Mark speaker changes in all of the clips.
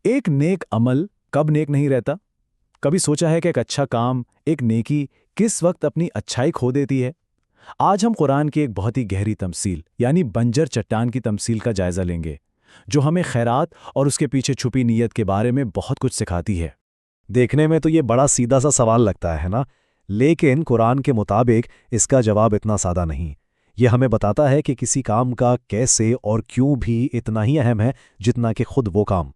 Speaker 1: ایک نیک عمل کب نیک نہیں رہتا؟ کبھی سوچا ہے کہ ایک اچھا کام، ایک نیکی کس وقت اپنی اچھائی کھو دیتی ہے؟ آج ہم قرآن کی ایک بہت ہی گہری تمثیل یعنی بنجر چٹان کی تمثیل کا جائزہ لیں گے، جو ہمیں خیرات اور اس کے پیچھے چھپی نیت کے بارے میں بہت کچھ سکھاتی ہے۔
Speaker 2: دیکھنے میں تو یہ بڑا سیدھا سا سوال لگتا ہے نا، لیکن قرآن کے مطابق اس کا جواب اتنا سادہ نہیں۔ یہ ہمیں بتاتا ہے کہ کسی کام کا کیسے اور کیوں بھی اتنا ہی اہم ہے جتنا کہ خود وہ کام۔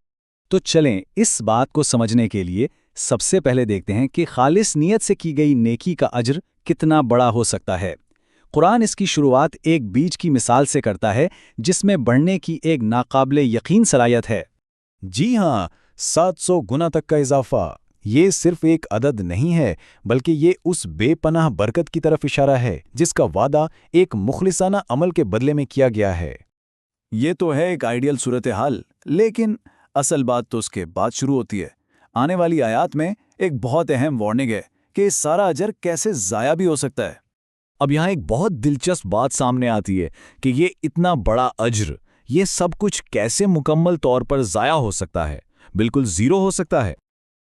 Speaker 3: تو چلیں اس بات کو سمجھنے کے لیے سب سے پہلے دیکھتے ہیں کہ خالص نیت سے کی گئی نیکی کا اجر کتنا بڑا ہو سکتا ہے۔ قرآن اس کی شروعات ایک بیج کی مثال سے کرتا ہے جس میں بڑھنے کی ایک ناقابل یقین صلاحیت ہے۔
Speaker 1: جی ہاں، 700 گنا تک کا اضافہ۔ یہ صرف ایک عدد نہیں ہے، بلکہ یہ اس بے پناہ برکت کی طرف اشارہ ہے جس کا وعدہ ایک مخلصانہ عمل کے بدلے میں کیا گیا ہے۔ یہ تو ہے ایک آئیڈیل صورتحال، لیکن اصل بات تو اس کے بعد شروع ہوتی ہے۔ آنے والی آیات میں ایک بہت اہم وارننگ ہے کہ اس سارا اجر کیسے ضائع بھی ہو سکتا ہے۔ اب یہاں ایک بہت دلچسپ بات سامنے آتی ہے کہ یہ اتنا بڑا اجر، یہ سب کچھ کیسے مکمل طور پر ضائع ہو سکتا ہے، بالکل زیرو ہو سکتا ہے۔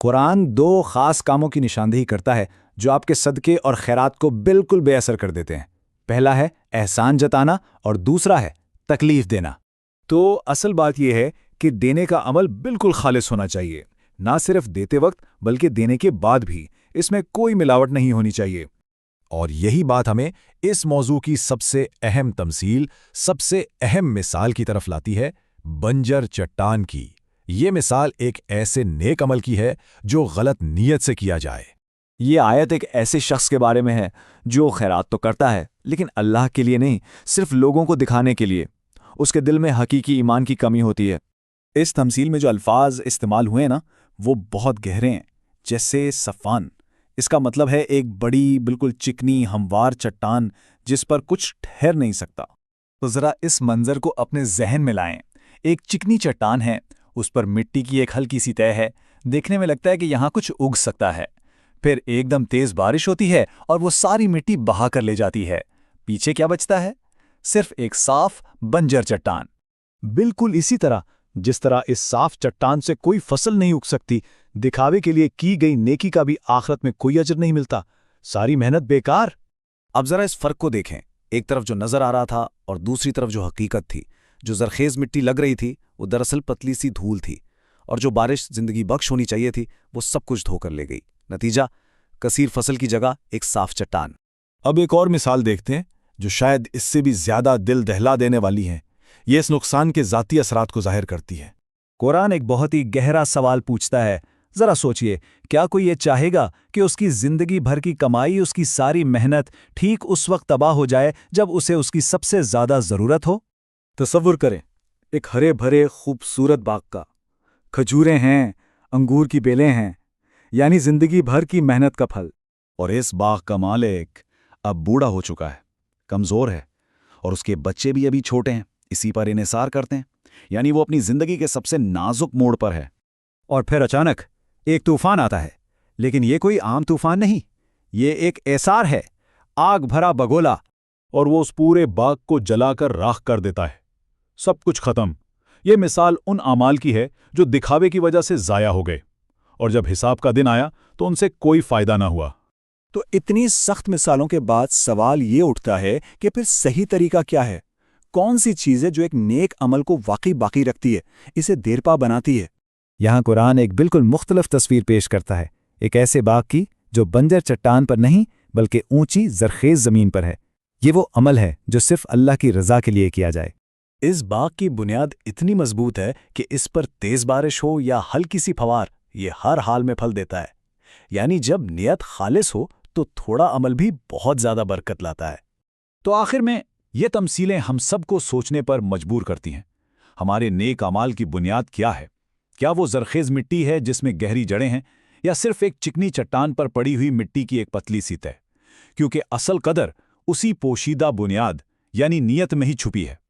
Speaker 2: قرآن دو خاص کاموں کی نشاندہی کرتا ہے جو آپ کے صدقے اور خیرات کو بالکل بے اثر کر دیتے ہیں۔ پہلا ہے احسان جتانا اور دوسرا ہے تکلیف دینا۔
Speaker 1: تو اصل بات یہ ہے کہ دینے کا عمل بالکل خالص ہونا چاہیے، نہ صرف دیتے وقت بلکہ دینے کے بعد بھی۔ اس میں کوئی ملاوٹ نہیں ہونی چاہیے۔ اور یہی بات ہمیں اس موضوع کی سب سے اہم تمثیل، سب سے اہم مثال کی طرف لاتی ہے، بنجر چٹان کی۔ یہ مثال ایک ایسے نیک عمل کی ہے جو غلط نیت سے کیا جائے۔
Speaker 3: یہ آیت ایک ایسے شخص کے بارے میں ہے جو خیرات تو کرتا ہے لیکن اللہ کے لیے نہیں، صرف لوگوں کو دکھانے کے لیے۔ اس کے دل میں حقیقی ایمان کی کمی ہوتی ہے۔
Speaker 1: اس تمثیل میں جو الفاظ استعمال ہوئے نا، وہ بہت گہرے ہیں، جیسے صفان۔ اس کا مطلب ہے ایک بڑی، بالکل چکنی، ہموار چٹان جس پر کچھ ٹھہر نہیں سکتا۔ تو ذرا اس منظر کو اپنے ذہن میں لائیں۔ ایک چکنی چٹان ہے، اس پر مٹی کی ایک ہلکی سی تہہ ہے، دیکھنے میں لگتا ہے کہ یہاں کچھ اگ سکتا ہے۔ پھر ایک دم تیز بارش ہوتی ہے اور وہ ساری مٹی بہا کر لے جاتی ہے۔ پیچھے کیا بچتا ہے؟ صرف ایک صاف بنجر چٹان۔
Speaker 2: بالکل اسی طرح جس طرح اس صاف چٹان سے کوئی فصل نہیں اگ سکتی، دکھاوے کے لیے کی گئی نیکی کا بھی آخرت میں کوئی اجر نہیں ملتا، ساری محنت بیکار۔
Speaker 1: اب ذرا اس فرق کو دیکھیں، ایک طرف جو نظر آ رہا تھا اور دوسری طرف جو حقیقت تھی۔ جو زرخیز مٹی لگ رہی تھی وہ دراصل پتلی سی دھول تھی، اور جو بارش زندگی بخش ہونی چاہیے تھی وہ سب کچھ دھو کر لے گئی۔ نتیجہ کثیر فصل کی جگہ ایک صاف چٹان۔ اب ایک اور مثال دیکھتے ہیں جو شاید اس سے بھی زیادہ دل دہلا دینے والی ہے۔ یہ اس نقصان کے ذاتی اثرات کو ظاہر کرتی ہے۔
Speaker 3: قرآن ایک بہت ہی گہرا سوال پوچھتا ہے۔ ذرا سوچئے، کیا کوئی یہ چاہے گا کہ اس کی زندگی بھر کی کمائی، اس کی ساری محنت ٹھیک اس وقت تباہ ہو جائے جب اسے اس کی سب سے زیادہ ضرورت ہو؟
Speaker 1: تصور کریں ایک ہرے بھرے خوبصورت باغ کا، کھجوریں ہیں، انگور کی بیلیں ہیں، یعنی زندگی بھر کی محنت کا پھل۔ اور اس باغ کا مالک اب بوڑھا ہو چکا ہے، کمزور ہے، اور اس کے بچے بھی ابھی چھوٹے ہیں، اسی پر انحصار کرتے ہیں، یعنی وہ اپنی زندگی کے سب سے نازک موڑ پر ہے۔
Speaker 3: اور پھر اچانک ایک طوفان آتا ہے، لیکن یہ کوئی عام طوفان نہیں، یہ ایک اعصار ہے، آگ بھرا بگولا،
Speaker 1: اور وہ اس پورے باغ کو جلا کر راکھ کر دیتا ہے۔ سب کچھ ختم۔ یہ مثال ان اعمال کی ہے جو دکھاوے کی وجہ سے ضائع ہو گئے، اور جب حساب کا دن آیا تو ان سے کوئی فائدہ نہ ہوا۔
Speaker 4: تو اتنی سخت مثالوں کے بعد سوال یہ اٹھتا ہے کہ پھر صحیح طریقہ کیا ہے؟ کون سی چیز ہے جو ایک نیک عمل کو واقعی باقی رکھتی ہے، اسے دیرپا بناتی ہے؟
Speaker 2: یہاں قرآن ایک بالکل مختلف تصویر پیش کرتا ہے، ایک ایسے باغ کی جو بنجر چٹان پر نہیں بلکہ اونچی زرخیز زمین پر ہے۔ یہ وہ عمل ہے جو صرف اللہ کی رضا کے لیے کیا جائے۔
Speaker 1: اس باغ کی بنیاد اتنی مضبوط ہے کہ اس پر تیز بارش ہو یا ہلکی سی پھوار، یہ ہر حال میں پھل دیتا ہے۔ یعنی جب نیت خالص ہو تو تھوڑا عمل بھی بہت زیادہ برکت لاتا ہے۔ تو آخر میں یہ تمثیلیں ہم سب کو سوچنے پر مجبور کرتی ہیں۔ ہمارے نیک اعمال کی بنیاد کیا ہے؟ کیا وہ زرخیز مٹی ہے جس میں گہری جڑیں ہیں، یا صرف ایک چکنی چٹان پر پڑی ہوئی مٹی کی ایک پتلی سی تہ؟ کیونکہ اصل قدر اسی پوشیدہ بنیاد یعنی نیت میں ہی چھپی ہے۔